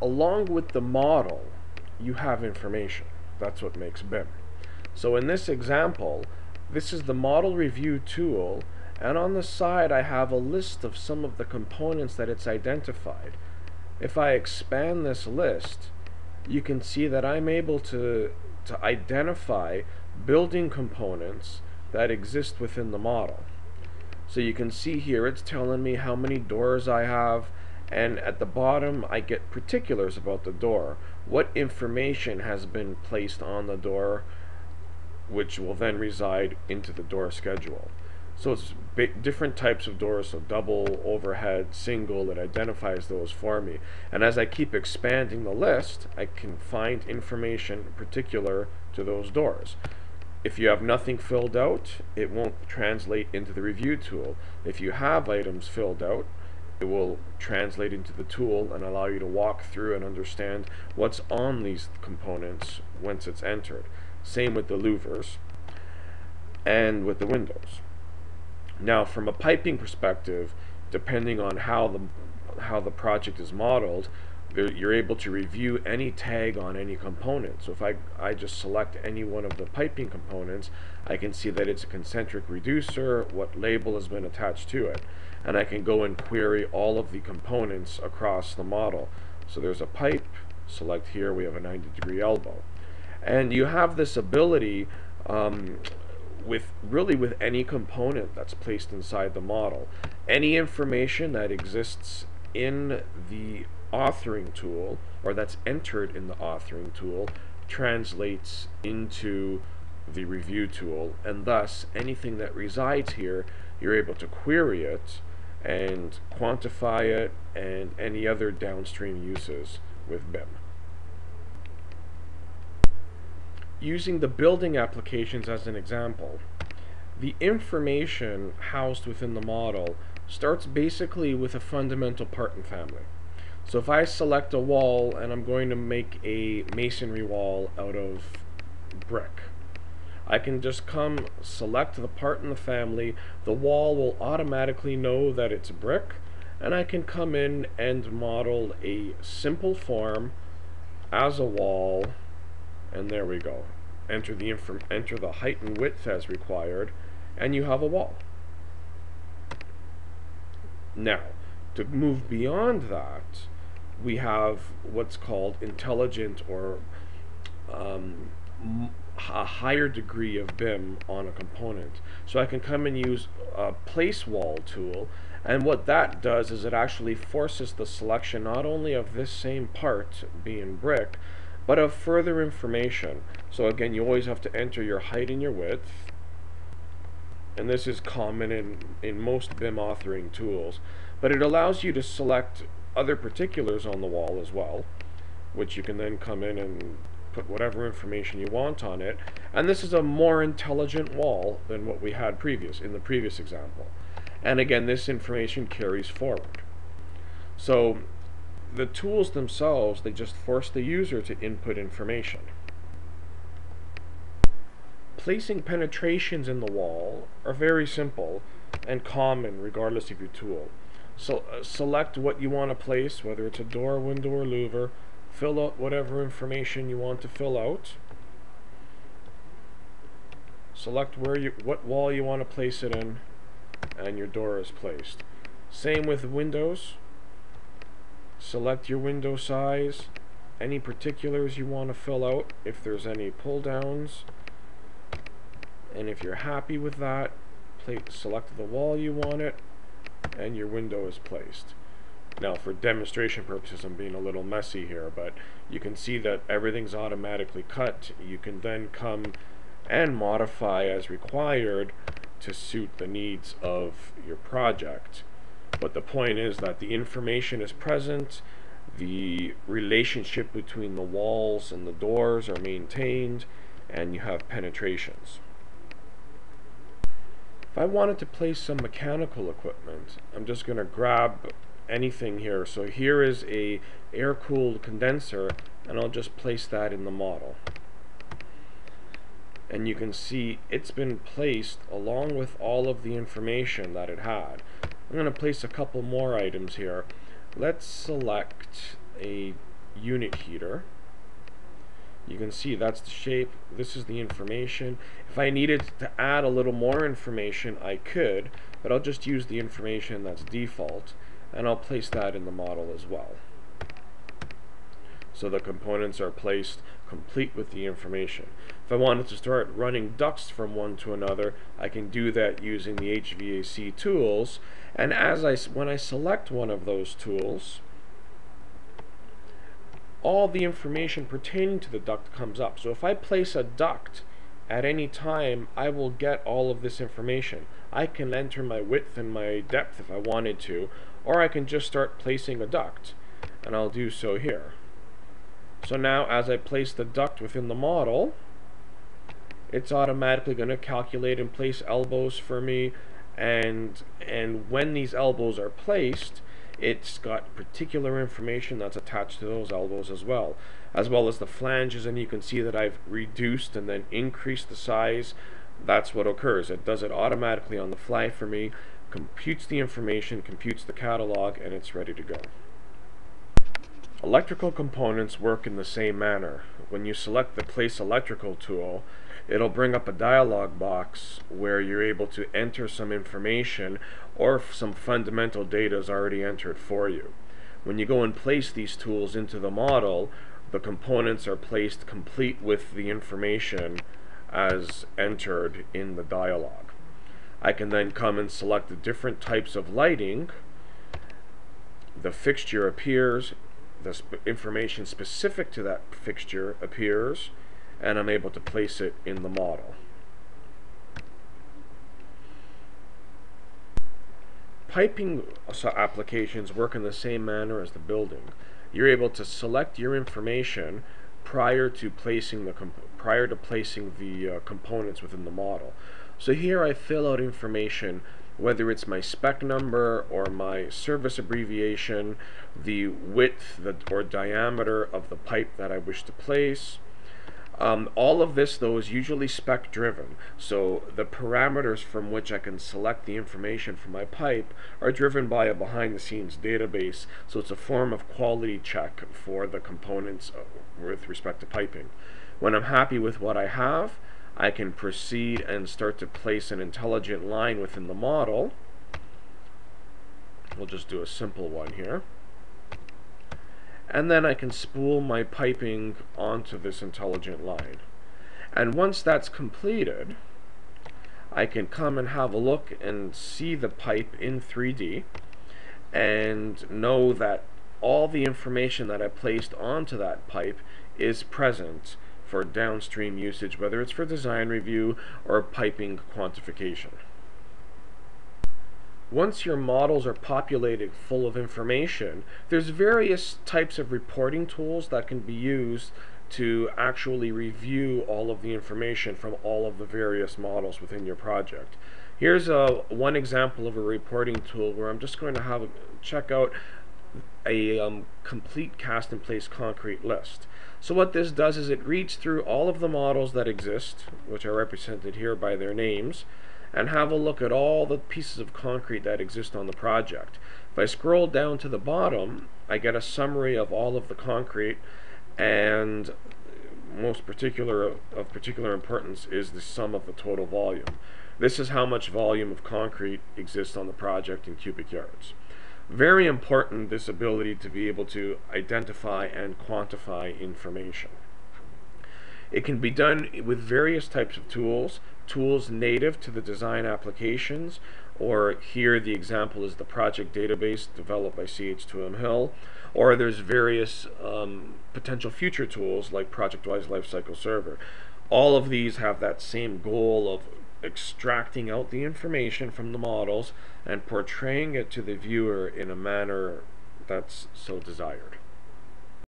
along with the model, you have information. That's what makes BIM. So in this example, this is the model review tool, and on the side I have a list of some of the components that it's identified. If I expand this list, you can see that I'm able to identify building components that exist within the model. So you can see here it's telling me how many doors I have, and at the bottom I get particulars about the door, what information has been placed on the door, which will then reside into the door schedule. So it's different types of doors, so double, overhead, single. It identifies those for me, and as I keep expanding the list, I can find information particular to those doors. If you have nothing filled out, it won't translate into the review tool. If you have items filled out, it will translate into the tool and allow you to walk through and understand what's on these components once it's entered. Same with the louvers and with the windows. Now, from a piping perspective, depending on how the project is modeled, you're able to review any tag on any component. So if I just select any one of the piping components, I can see that it's a concentric reducer, what label has been attached to it, and I can go and query all of the components across the model. So there's a pipe, select here, we have a 90-degree elbow. And you have this ability with any component that's placed inside the model. Any information that exists in the authoring tool, or that's entered in the authoring tool, translates into the review tool, and thus anything that resides here, you're able to query it and quantify it and any other downstream uses with BIM. Using the building applications as an example, the information housed within the model starts basically with a fundamental part and family. So if I select a wall and I'm going to make a masonry wall out of brick, I can just come select the part in the family, the wall will automatically know that it's brick, and I can come in and model a simple form as a wall, and there we go. Enter the height and width as required, and you have a wall. Now, to move beyond that, we have what's called intelligent or a higher degree of BIM on a component. So I can come and use a place wall tool, and what that does is it actually forces the selection not only of this same part being brick, but of further information. So again, you always have to enter your height and your width, and this is common in most BIM authoring tools, but it allows you to select other particulars on the wall as well, which you can then come in and put whatever information you want on it, and this is a more intelligent wall than what we had in the previous example. And again, this information carries forward. So the tools themselves, they just force the user to input information. Placing penetrations in the wall are very simple and common regardless of your tool. So select what you want to place, whether it's a door, window, or louver. Fill out whatever information you want to fill out. Select what wall you want to place it in, and your door is placed. Same with windows. Select your window size, any particulars you want to fill out, if there's any pull downs, and if you're happy with that, select the wall you want it, and your window is placed. Now, for demonstration purposes, I'm being a little messy here, but you can see that everything's automatically cut. You can then come and modify as required to suit the needs of your project. But the point is that the information is present, the relationship between the walls and the doors are maintained, and you have penetrations. If I wanted to place some mechanical equipment, I'm just going to grab anything here. So here is a air-cooled condenser, and I'll just place that in the model. And you can see it's been placed along with all of the information that it had. I'm going to place a couple more items here. Let's select a unit heater. You can see that's the shape, this is the information. If I needed to add a little more information, I could, but I'll just use the information that's default, and I'll place that in the model as well. So the components are placed complete with the information. If I wanted to start running ducts from one to another, I can do that using the HVAC tools, and when I select one of those tools, all the information pertaining to the duct comes up. So if I place a duct at any time, I will get all of this information. I can enter my width and my depth if I wanted to, or I can just start placing a duct, and I'll do so here. So now as I place the duct within the model, it's automatically going to calculate and place elbows for me, and when these elbows are placed, it's got particular information that's attached to those elbows as well as the flanges, and you can see that I've reduced and then increased the size. That's what occurs. It does it automatically on the fly for me, computes the information, computes the catalog, and it's ready to go. Electrical components work in the same manner. When you select the Place Electrical tool, it'll bring up a dialog box where you're able to enter some information, or if some fundamental data is already entered for you. When you go and place these tools into the model, the components are placed complete with the information as entered in the dialog. I can then come and select the different types of lighting. The fixture appears, the information specific to that fixture appears, and I'm able to place it in the model. Piping applications work in the same manner as the building. You're able to select your information prior to placing the components within the model. So here I fill out information, whether it's my spec number or my service abbreviation, the width or diameter of the pipe that I wish to place. All of this, though, is usually spec driven, so the parameters from which I can select the information for my pipe are driven by a behind the scenes database, so it's a form of quality check for the components with respect to piping. When I'm happy with what I have, I can proceed and start to place an intelligent line within the model. We'll just do a simple one here. And then I can spool my piping onto this intelligent line. And once that's completed, I can come and have a look and see the pipe in 3D and know that all the information that I placed onto that pipe is present for downstream usage, whether it's for design review or piping quantification. Once your models are populated full of information, there's various types of reporting tools that can be used to actually review all of the information from all of the various models within your project. Here's one example of a reporting tool where I'm just going to check out a complete cast in place concrete list. So what this does is it reads through all of the models that exist, which are represented here by their names, and have a look at all the pieces of concrete that exist on the project. If I scroll down to the bottom, I get a summary of all of the concrete, and of particular importance is the sum of the total volume. This is how much volume of concrete exists on the project in cubic yards. Very important, this ability to be able to identify and quantify information. It can be done with various types of tools native to the design applications, or here the example is the project database developed by CH2M Hill, or there's various potential future tools like ProjectWise Lifecycle Server. All of these have that same goal of extracting out the information from the models and portraying it to the viewer in a manner that's so desired.